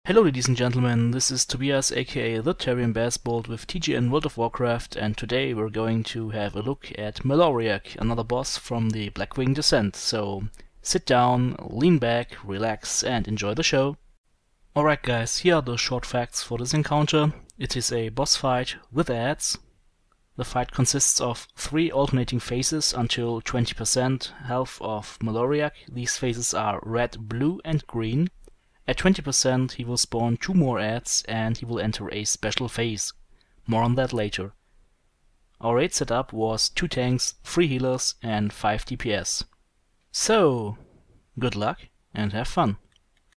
Hello ladies and gentlemen, this is Tobias aka the Tyrian Bassbolt with TGN World of Warcraft, and today we're going to have a look at Maloriak, another boss from the Blackwing descent. So sit down, lean back, relax and enjoy the show. Alright guys, here are the short facts for this encounter. It is a boss fight with adds. The fight consists of 3 alternating phases until 20% health of Maloriak. These phases are red, blue and green. At 20% he will spawn 2 more adds and he will enter a special phase. More on that later. Our raid setup was 2 tanks, 3 healers and 5 DPS. So, good luck and have fun.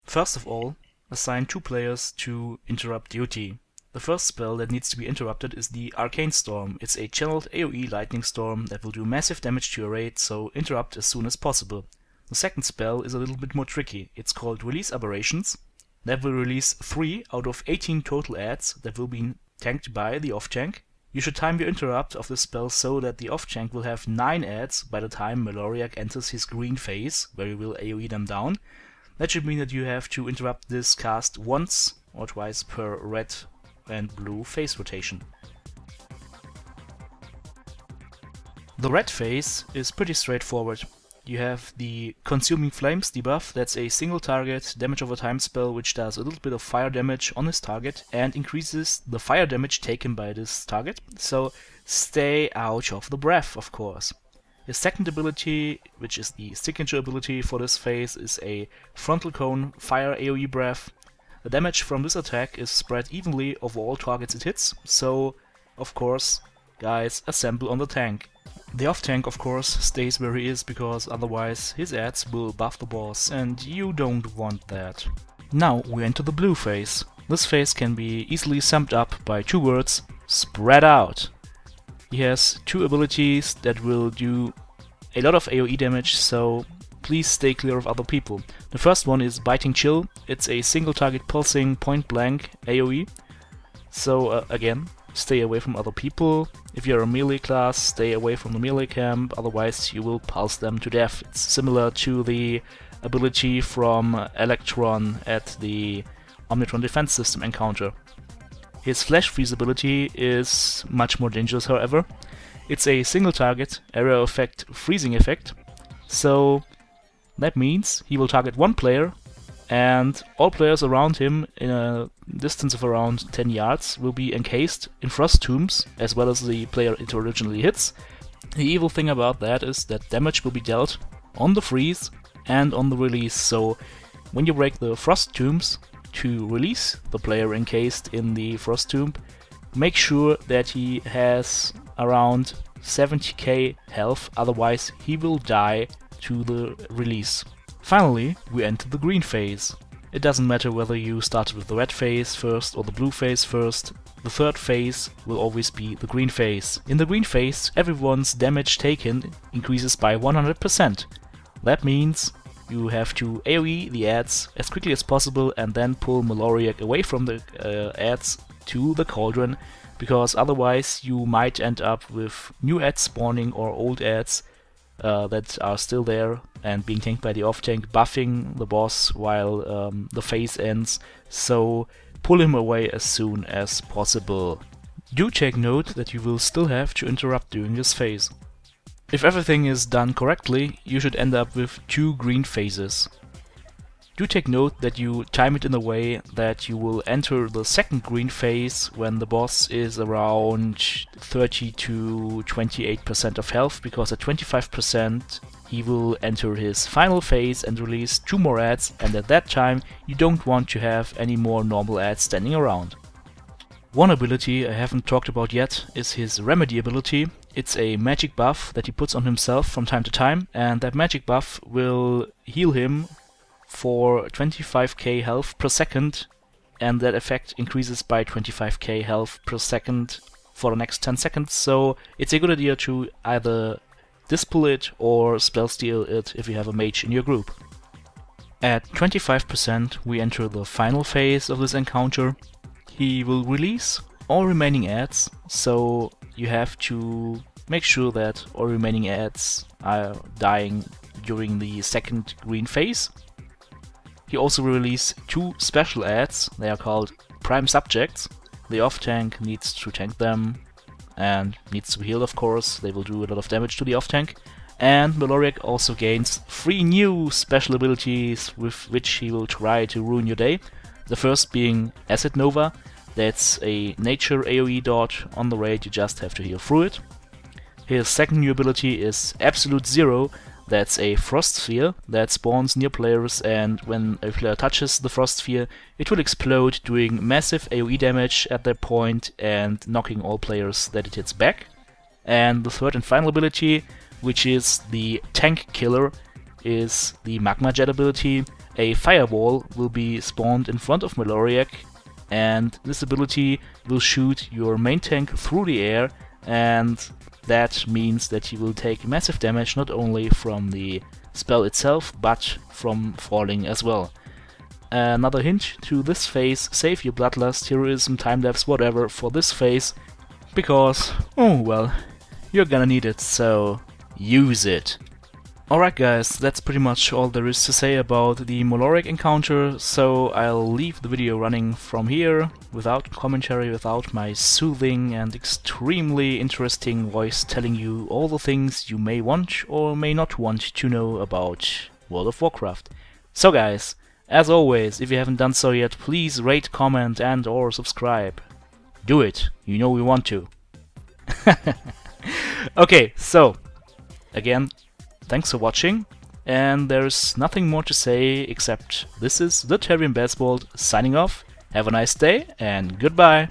First of all, assign 2 players to interrupt duty. The first spell that needs to be interrupted is the Arcane Storm. It's a channeled AoE lightning storm that will do massive damage to your raid, so interrupt as soon as possible. The second spell is a little bit more tricky. It's called Release Aberrations. That will release 3 out of 18 total adds that will be tanked by the off-tank. You should time your interrupt of this spell so that the off-tank will have 9 adds by the time Maloriak enters his green phase, where you will AoE them down. That should mean that you have to interrupt this cast once or twice per red and blue phase rotation. The red phase is pretty straightforward. You have the Consuming Flames debuff. That's a single target damage over time spell which does a little bit of fire damage on this target and increases the fire damage taken by this target, so stay out of the breath, of course. His second ability, which is the signature ability for this phase, is a Frontal Cone Fire AoE breath. The damage from this attack is spread evenly over all targets it hits, so of course, guys, assemble on the tank. The off-tank, of course, stays where he is, because otherwise his adds will buff the boss, and you don't want that. Now we enter the blue phase. This phase can be easily summed up by 2 words: spread out. He has 2 abilities that will do a lot of AoE damage, so please stay clear of other people. The first one is Biting Chill. It's a single target pulsing point blank AoE, so again, stay away from other people. If you're a melee class, stay away from the melee camp, otherwise you will pulse them to death. It's similar to the ability from Electron at the Omnitron Defense System encounter. His Flash Freeze ability is much more dangerous, however. It's a single target area effect freezing effect, so that means he will target 1 player and all players around him in a distance of around 10 yards will be encased in frost tombs, as well as the player it originally hits. The evil thing about that is that damage will be dealt on the freeze and on the release, so when you break the frost tombs to release the player encased in the frost tomb, make sure that he has around 70k health, otherwise he will die to the release. Finally, we enter the green phase. It doesn't matter whether you started with the red phase first or the blue phase first, the third phase will always be the green phase. In the green phase, everyone's damage taken increases by 100%. That means you have to AoE the adds as quickly as possible and then pull Maloriak away from the adds to the cauldron, because otherwise you might end up with new adds spawning or old adds that are still there and being tanked by the off-tank, buffing the boss while the phase ends, so pull him away as soon as possible. Do take note that you will still have to interrupt during this phase. If everything is done correctly, you should end up with 2 green phases. Do take note that you time it in a way that you will enter the second green phase when the boss is around 30 to 28% of health, because at 25% he will enter his final phase and release 2 more adds, and at that time you don't want to have any more normal adds standing around. One ability I haven't talked about yet is his Remedy ability. It's a magic buff that he puts on himself from time to time, and that magic buff will heal him for 25k health per second, and that effect increases by 25k health per second for the next 10 seconds, so it's a good idea to either dispel it or spell steal it if you have a mage in your group. At 25% we enter the final phase of this encounter. He will release all remaining adds, so you have to make sure that all remaining adds are dying during the second green phase. He also will release 2 special ads. They are called Prime Subjects. The off-tank needs to tank them and needs to be healed, of course. They will do a lot of damage to the off-tank. And Maloriak also gains 3 new special abilities with which he will try to ruin your day. The first being Acid Nova. That's a nature AoE dot on the raid, you just have to heal through it. His second new ability is Absolute Zero. That's a Frost Sphere that spawns near players, and when a player touches the Frost Sphere, it will explode, doing massive AoE damage at that point and knocking all players that it hits back. And the third and final ability, which is the Tank Killer, is the Magma Jet ability. A fireball will be spawned in front of Maloriak, and this ability will shoot your main tank through the air, and that means that he will take massive damage not only from the spell itself, but from falling as well. Another hint to this phase: save your Bloodlust, Heroism, Time-Lapse, whatever for this phase, because, oh well, you're gonna need it, so use it. Alright guys, that's pretty much all there is to say about the Maloriak encounter, so I'll leave the video running from here, without commentary, without my soothing and extremely interesting voice telling you all the things you may want or may not want to know about World of Warcraft. So guys, as always, if you haven't done so yet, please rate, comment and or subscribe. Do it, you know we want to. Okay, so, again, thanks for watching, and there's nothing more to say except this is the Terrian Baseball signing off. Have a nice day, and goodbye!